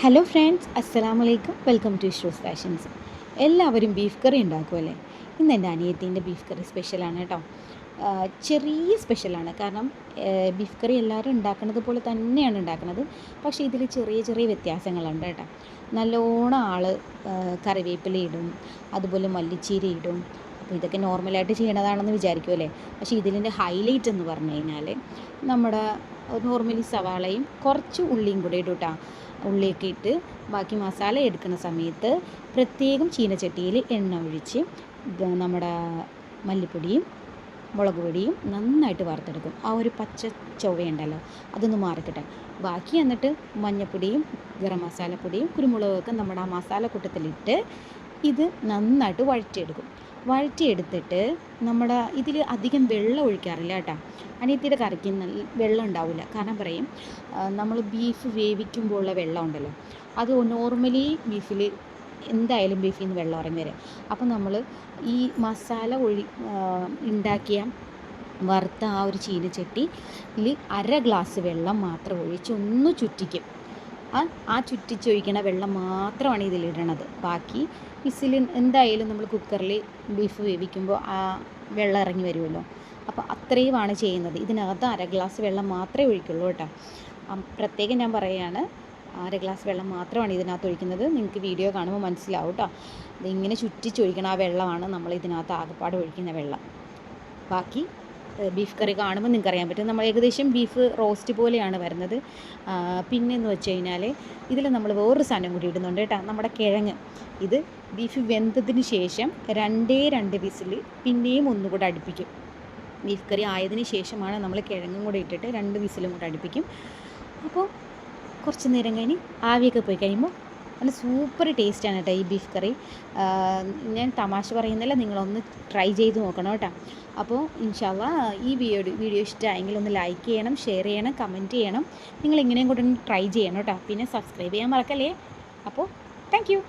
Hello friends, അസ്സലാമലൈക്കും. Welcome to Ishu's fashions. എല്ലാവരും beef curry ഉണ്ടാക്കുമല്ലേ? ഇന്ന് എൻ്റെ അനിയത്തിൻ്റെ ബീഫ് കറി സ്പെഷ്യലാണ് കേട്ടോ. ചെറിയ സ്പെഷ്യലാണ്, കാരണം ബീഫ് കറി എല്ലാവരും ഉണ്ടാക്കുന്നത് പോലെ തന്നെയാണ് ഉണ്ടാക്കുന്നത്. പക്ഷേ ഇതിൽ ചെറിയ ചെറിയ വ്യത്യാസങ്ങളുണ്ട് കേട്ടോ. നല്ലോണം കറിവേപ്പില ഇടും, അതുപോലെ മല്ലിച്ചീര ഇടും. അപ്പോൾ ഇതൊക്കെ നോർമലായിട്ട് ചെയ്യണതാണെന്ന് വിചാരിക്കുമല്ലേ? പക്ഷേ ഇതിൻ്റെ ഹൈലൈറ്റ് എന്ന് പറഞ്ഞു കഴിഞ്ഞാൽ നമ്മുടെ നോർമലി സവാളയും കുറച്ച് ഉള്ളിയും കൂടെ ഇടും കേട്ടോ. ഉള്ളിയൊക്കെ ഇട്ട് ബാക്കി മസാല എടുക്കുന്ന സമയത്ത് പ്രത്യേകം ചീനച്ചട്ടിയിൽ എണ്ണ ഒഴിച്ച് നമ്മുടെ മല്ലിപ്പൊടിയും മുളക് പൊടിയും നന്നായിട്ട് വറുത്തെടുക്കും. ആ ഒരു പച്ച ചൊവ്വയുണ്ടല്ലോ, അതൊന്ന് മാറിക്കിട്ടെ. ബാക്കി എന്നിട്ട് മഞ്ഞൾപ്പൊടിയും ഗരം മസാലപ്പൊടിയും കുരുമുളകൊക്കെ നമ്മുടെ ആ മസാലക്കൂട്ടത്തിലിട്ട് ഇത് നന്നായിട്ട് വഴറ്റിയെടുത്തിട്ട് നമ്മുടെ ഇതിൽ അധികം വെള്ളം ഒഴിക്കാറില്ല കേട്ടോ. അനിയത്തിയുടെ കറിക്ക് വെള്ളം ഉണ്ടാവില്ല. കാരണം പറയും, നമ്മൾ ബീഫ് വേവിക്കുമ്പോഴുള്ള വെള്ളം ഉണ്ടല്ലോ, അത് നോർമലി ബീഫിൽ എന്തായാലും ബീഫിൽ നിന്ന് വെള്ളം ഇറങ്ങി വരും. അപ്പോൾ നമ്മൾ ഈ മസാല ഉണ്ടാക്കിയ വറുത്ത ആ ഒരു ചീനച്ചട്ടിയിൽ 1/2 ഗ്ലാസ് വെള്ളം മാത്രം ഒഴിച്ച് ഒന്ന് ചുറ്റിക്കും. ആ ചുറ്റിച്ചൊഴിക്കണ വെള്ളം മാത്രമാണ് ഇതിലിടണത്. ബാക്കി വിസിൽ എന്തായാലും നമ്മൾ കുക്കറിൽ ബീഫ് വേവിക്കുമ്പോൾ ആ വെള്ളം ഇറങ്ങി വരുമല്ലോ, അപ്പോൾ അത്രയുമാണ് ചെയ്യുന്നത്. ഇതിനകത്ത് 1/2 ഗ്ലാസ് വെള്ളം മാത്രമേ ഒഴിക്കുള്ളൂ കേട്ടോ. പ്രത്യേകം ഞാൻ പറയുകയാണ്, 1/2 ഗ്ലാസ് വെള്ളം മാത്രമാണ് ഇതിനകത്ത് ഒഴിക്കുന്നത്. നിങ്ങൾക്ക് വീഡിയോ കാണുമ്പോൾ മനസ്സിലാവും കേട്ടോ. ഇതിങ്ങനെ ചുറ്റിച്ചൊഴിക്കണ ആ വെള്ളമാണ് നമ്മൾ ഇതിനകത്ത് ആകപ്പാട് ഒഴിക്കുന്ന വെള്ളം. ബാക്കി ബീഫ് കറി കാണുമ്പോൾ നിങ്ങൾക്ക് അറിയാൻ പറ്റും, നമ്മൾ ഏകദേശം ബീഫ് റോസ്റ്റ് പോലെയാണ് വരുന്നത്. പിന്നെയെന്ന് വെച്ച് കഴിഞ്ഞാൽ ഇതിൽ നമ്മൾ വേറൊരു സാധനം കൂടി ഇടുന്നുണ്ട് കേട്ടോ, നമ്മുടെ കിഴങ്ങ്. ഇത് ബീഫ് വെന്തതിന് ശേഷം 2 വിസിൽ പിന്നെയും ഒന്നുകൂടെ അടുപ്പിക്കും. ബീഫ് കറി ആയതിന് ശേഷമാണ് നമ്മൾ കിഴങ്ങും കൂടെ ഇട്ടിട്ട് 2 വിസിലും കൂടെ അടുപ്പിക്കും. അപ്പോൾ കുറച്ച് നേരം കഴിഞ്ഞ് ആവിയൊക്കെ പോയി കഴിയുമ്പോൾ നല്ല സൂപ്പർ ടേസ്റ്റാണ് കേട്ടോ ഈ ബീഫ് കറി. ഞാൻ തമാശ പറയുന്നില്ല, നിങ്ങളൊന്ന് ട്രൈ ചെയ്ത് നോക്കണം കേട്ടോ. അപ്പോൾ ഇൻഷാ അല്ലാഹ് ഈ വീഡിയോ ഇഷ്ടമായെങ്കിൽ ഒന്ന് ലൈക്ക് ചെയ്യണം, ഷെയർ ചെയ്യണം, കമൻറ്റ് ചെയ്യണം. നിങ്ങൾ ഇങ്ങനെയും കൂടെ ഒന്ന് ട്രൈ ചെയ്യണം കേട്ടോ. പിന്നെ സബ്സ്ക്രൈബ് ചെയ്യാൻ മറക്കല്ലേ. അപ്പോൾ താങ്ക് യു.